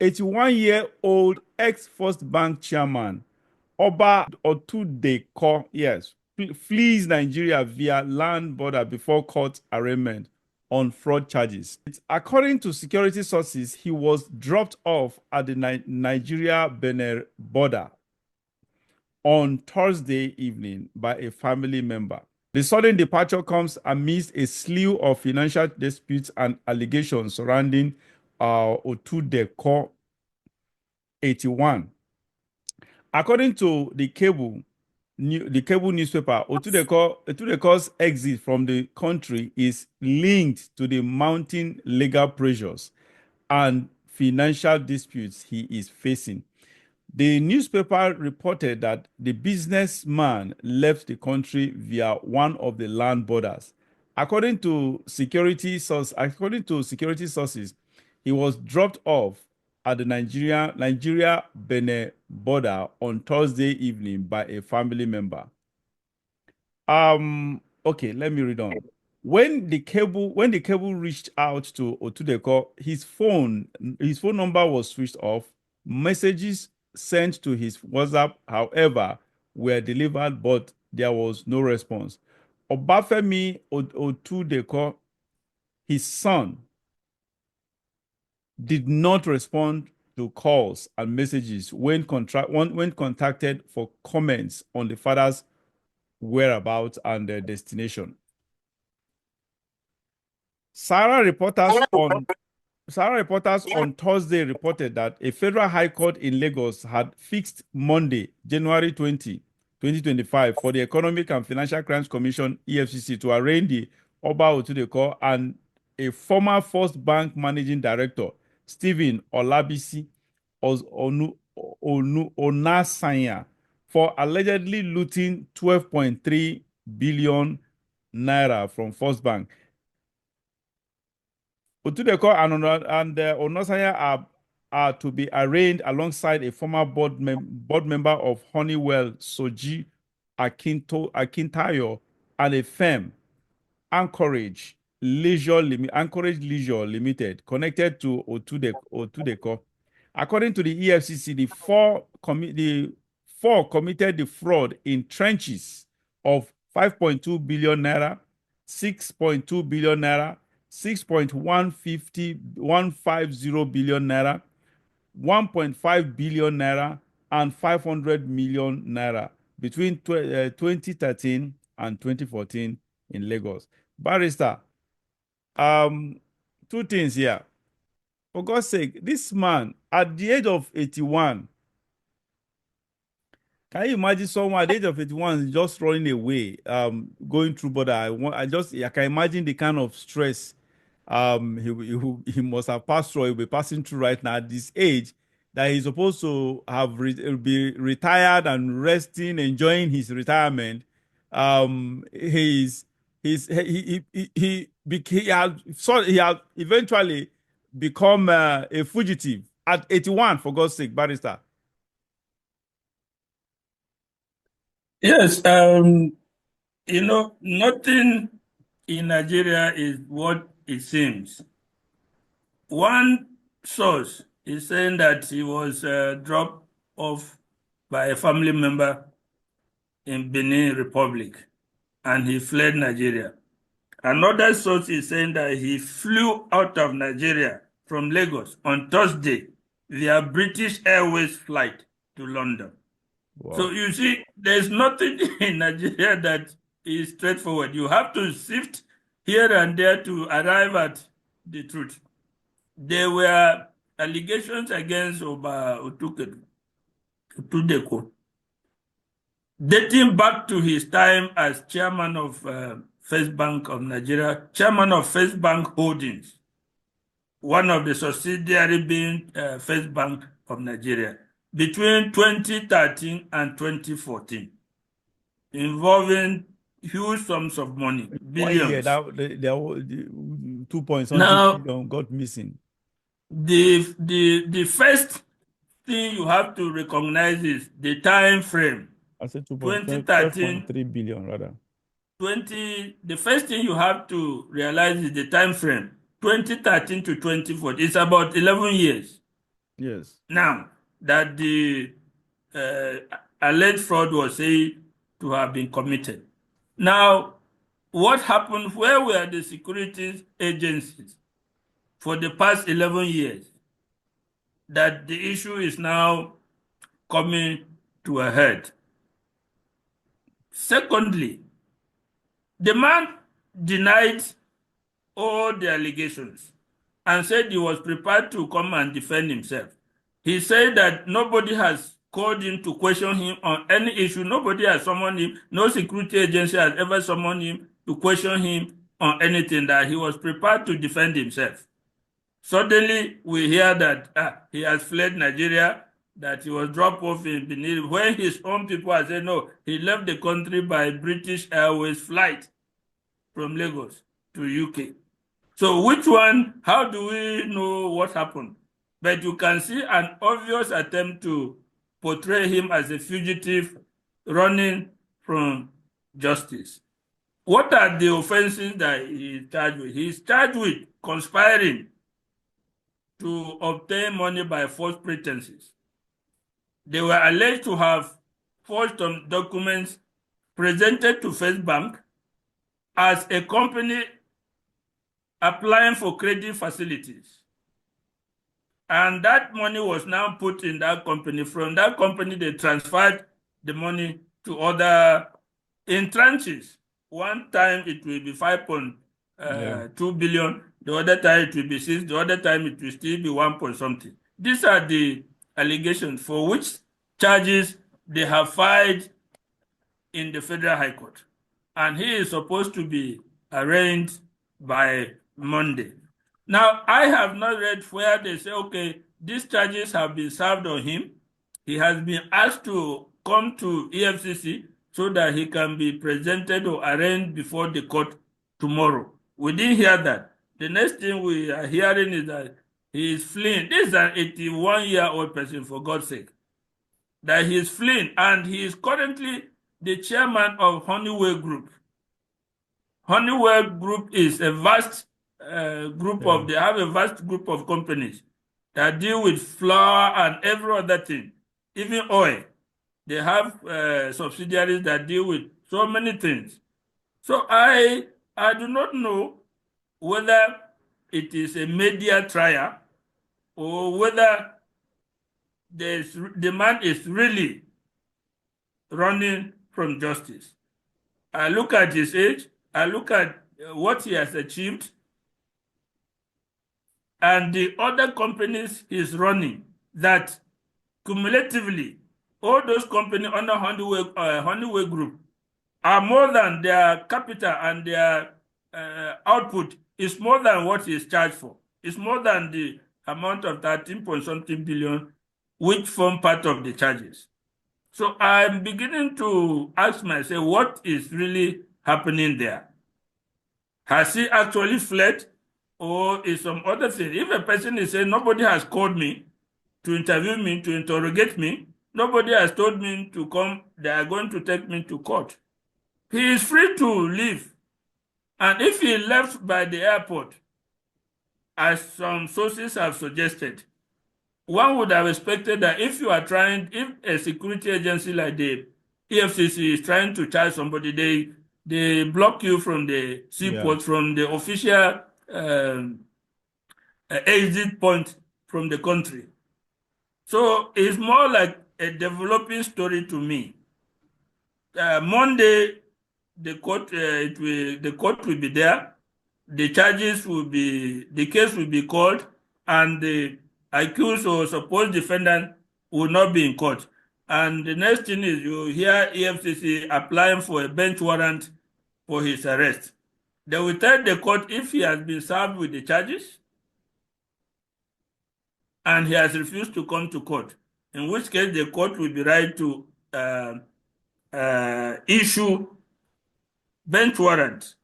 81-year-old ex-First Bank chairman Oba Otudeko, yes, flees Nigeria via land border before court arraignment on fraud charges. According to security sources, he was dropped off at the Nigeria-Benin border on Thursday evening by a family member. The sudden departure comes amidst a slew of financial disputes and allegations surrounding Otudeko 81. According to the cable newspaper, Otudeko's exit from the country is linked to the mounting legal pressures and financial disputes he is facing. The newspaper reported that the businessman left the country via one of the land borders. According to security sources, he was dropped off at the Nigeria-Benin border on Thursday evening by a family member. Okay, let me read on. When the cable reached out to Otudeko, his phone number was switched off. Messages sent to his WhatsApp, however, were delivered, but there was no response. Obafemi Otudeko, his son, did not respond to calls and messages when contacted for comments on the father's whereabouts and their destination. Sarah reporters on Thursday reported that a federal high court in Lagos had fixed Monday, January 20, 2025, for the Economic and Financial Crimes Commission, EFCC, to arraign the Oba Otudeko and a former First Bank managing director, Stephen Olabisi Onasanya, for allegedly looting 12.3 billion naira from First Bank. Otudeko and Onasanya are to be arraigned alongside a former board member of Honeywell, Soji Akintayo, and a firm, Anchorage Leisure Limited, connected to Otudeko. According to the EFCC, the four committed the fraud in tranches of 5.2 billion naira, 6.2 billion naira, 6.150 billion naira, 1.5 billion naira, and 500 million naira between 2013 and 2014 in Lagos. Barrister, two things here. For God's sake, this man at the age of 81, can you imagine someone at the age of 81 just running away, going through border? I can imagine the kind of stress he must have passed through, he'll be passing through right now at this age, that he's supposed to have be retired and resting, enjoying his retirement. He had eventually become a fugitive at 81, for God's sake, Barrister. Yes, nothing in Nigeria is what it seems. One source is saying that he was dropped off by a family member in Benin Republic and he fled Nigeria. Another source is saying that he flew out of Nigeria from Lagos on Thursday via British Airways flight to London. Wow. So you see, there's nothing in Nigeria that is straightforward. You have to sift here and there to arrive at the truth. There were allegations against Oba Otudeko dating back to his time as chairman of First Bank of Nigeria, chairman of First Bank Holdings, one of the subsidiary being First Bank of Nigeria, between 2013 and 2014, involving huge sums of money, billions. There were 2 points something got missing. The first thing you have to recognize is the time frame. I said 12.3 billion rather. The first thing you have to realize is the time frame. 2013 to 2014. It's about 11 years. Yes. Now that the alleged fraud was said to have been committed. Now, what happened? Where were the security agencies for the past 11 years that the issue is now coming to a head? Secondly, the man denied all the allegations and said he was prepared to come and defend himself. He said that nobody has called him to question him on any issue. Nobody has summoned him. No security agency has ever summoned him to question him on anything, that he was prepared to defend himself. Suddenly, we hear that he has fled Nigeria, that he was dropped off in Benin, when his own people have said no, he left the country by British Airways flight from Lagos to UK. So which one, how do we know what happened? But you can see an obvious attempt to portray him as a fugitive running from justice. What are the offenses that he is charged with? He is charged with conspiring to obtain money by false pretenses. They were alleged to have forged some documents presented to First Bank as a company applying for credit facilities. And that money was now put in that company. From that company, they transferred the money to other in tranches. One time it will be 5.2 billion. The other time it will be 6. The other time it will still be 1 point something. These are the allegations for which charges they have filed in the Federal High Court. And he is supposed to be arraigned by Monday. Now, I have not read where they say, okay, these charges have been served on him. He has been asked to come to Efcc so that he can be presented or arraigned before the court tomorrow. We didn't hear that. The next thing we are hearing is that he is fleeing. This is an 81-year-old person, for God's sake. That he is fleeing, and he is currently the chairman of Honeywell Group. Honeywell Group is a vast group of, they have a vast group of companies that deal with flour and every other thing, even oil. They have subsidiaries that deal with so many things. So I do not know whether it is a media trial or whether the man is really running from justice. I look at his age, I look at what he has achieved, and the other companies he's running, that cumulatively, all those companies under Honeywell Group are more than their capital, and their output is more than what he is charged for. It's more than the amount of 13 point something billion, which form part of the charges. So I'm beginning to ask myself, what is really happening there? Has he actually fled, or is some other thing? If a person is saying, nobody has called me to interview me, to interrogate me, nobody has told me to come, they are going to take me to court, he is free to leave. And if he left by the airport, as some sources have suggested, one would have expected that if a security agency like the EFCC is trying to charge somebody, they block you from the seaport, from the official exit point from the country. So it's more like a developing story to me. Monday, the court will be there. The case will be called, and the accused or supposed defendant will not be in court. And the next thing is you hear EFCC applying for a bench warrant for his arrest. They will tell the court if he has been served with the charges and he has refused to come to court, in which case the court will be right to issue bench warrant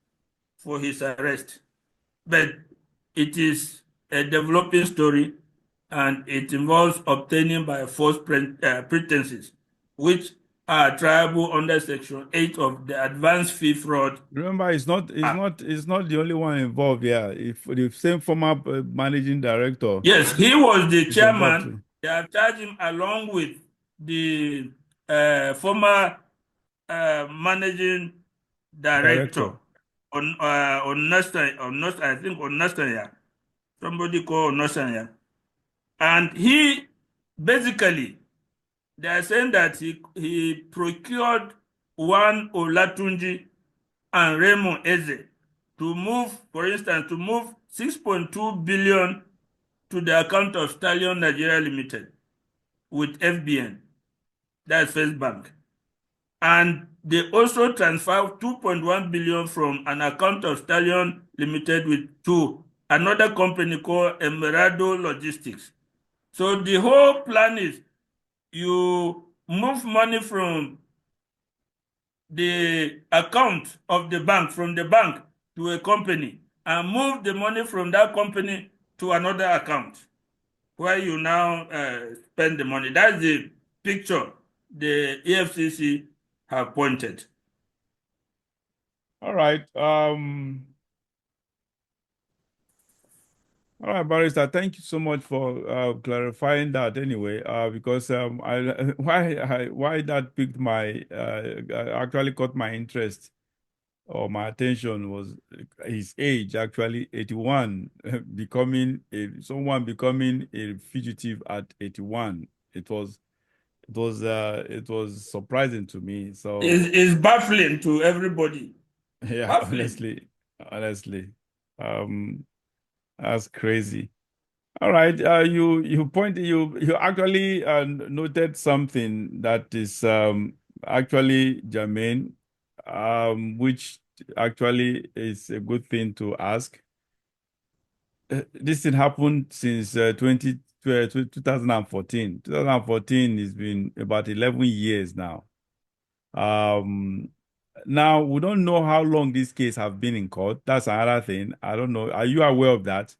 for his arrest. But it is a developing story, and it involves obtaining by false pretenses, which are triable under Section 8 of the Advanced Fee Fraud Remember, Act. it's not the only one involved here. If the same former managing director Yes, he was the is involved chairman. too. They have charged him along with the former managing director Director. on Nostan, I think on Nostan, yeah. Somebody called Nostan, yeah. And he basically, they are saying that he procured one Olatunji and Raymond Eze to move, for instance, to move 6.2 billion to the account of Stallion Nigeria Limited with FBN, that's First Bank. And they also transferred 2.1 billion from an account of Stallion Limited to another company called Emerado Logistics. So the whole plan is you move money from the account of the bank, from the bank to a company, and move the money from that company to another account where you now spend the money. That's the picture the EFCC have pointed. All right. All right, Barrister. Thank you so much for clarifying that. Anyway, because why that piqued my actually caught my interest or my attention was his age. Actually, 81, someone becoming a fugitive at 81. It was surprising to me. So It's baffling to everybody. yeah, Baffling. honestly, um, that's crazy. All right, you actually noted something that is actually germane, which actually is a good thing to ask. This thing happened since 2014. 2014 has been about 11 years now. Um, Now we don't know how long this case have been in court. That's another thing. I don't know. Are you aware of that?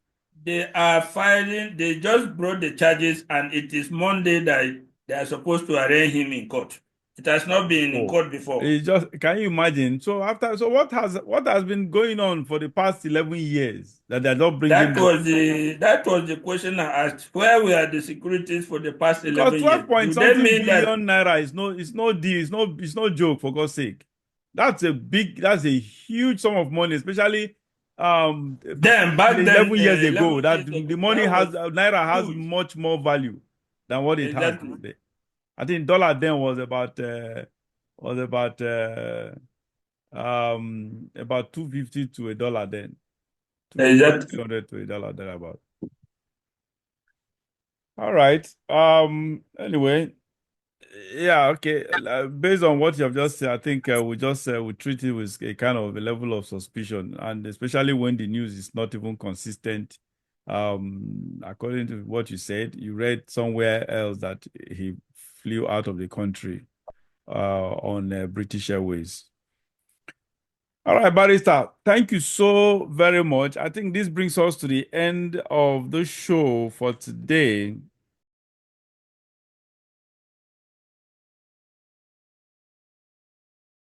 They are filing, they just brought the charges, and it is Monday that they are supposed to arraign him in court. It has not been in Oh, court before. it's just, can you imagine? So what has been going on for the past 11 years that they're not bringing the, That was the question I asked. Where were the securities for the past because 11 12 years? point Do they something mean that billion naira is no deal, it's no joke, for God's sake. That's a huge sum of money, especially then back then, 11 years 11 ago, that years the ago, money that has was naira has huge? much more value than what it has Exactly. today. I think dollar then was about 250 to a dollar then. 250, Exactly. 300 to a dollar thereabout. All right. Anyway, yeah, okay. Based on what you have just said, I think we treat it with a kind of a level of suspicion, and especially when the news is not even consistent. According to what you said, you read somewhere else that he flew out of the country on British Airways. All right, Barrister, thank you so very much. I think this brings us to the end of the show for today.